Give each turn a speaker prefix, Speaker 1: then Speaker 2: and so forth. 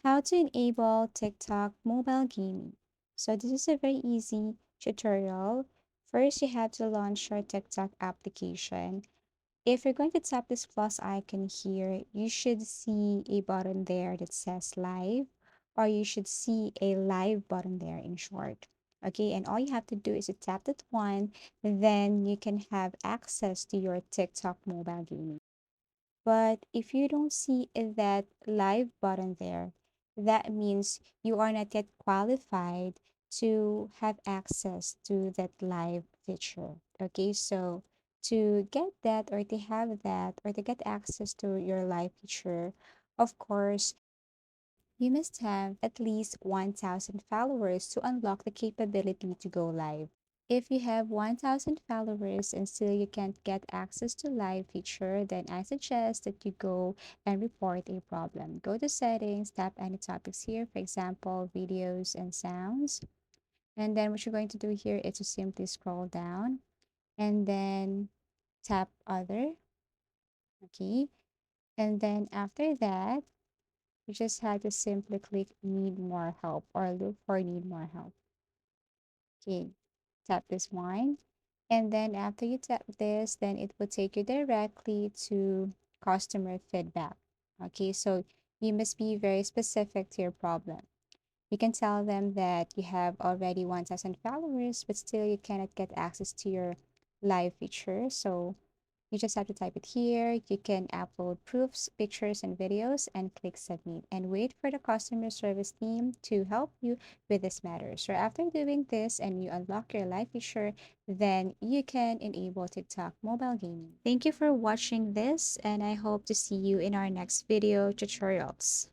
Speaker 1: How to enable TikTok mobile gaming. So this is a very easy tutorial. First, you have to launch your TikTok application. If you're going to tap this plus icon here, you should see a button there that says live, or you should see a live button there in short. Okay, and all you have to do is to tap that one, then you can have access to your TikTok mobile gaming. But if you don't see that live button there, that means you are not yet qualified to have access to that live feature. Okay, so to get that or to have that or to get access to your live feature, of course, you must have at least 1,000 followers to unlock the capability to go live. If you have 1,000 followers and still you can't get access to live feature, then I suggest that you go and report a problem. Go to settings, tap any topics here, for example, videos and sounds. And then what you're going to do here is to simply scroll down and then tap other. Okay. And then after that, you just have to simply click need more help or look for need more help. Okay, tap this one. And then after you tap this, then it will take you directly to customer feedback. Okay, so you must be very specific to your problem. You can tell them that you have already 1,000 followers, but still you cannot get access to your live feature. So you just have to type it here. You can upload proofs, pictures, and videos and click submit and wait for the customer service team to help you with this matter. So after doing this and you unlock your live feature, then you can enable TikTok mobile gaming. Thank you for watching this and I hope to see you in our next video tutorials.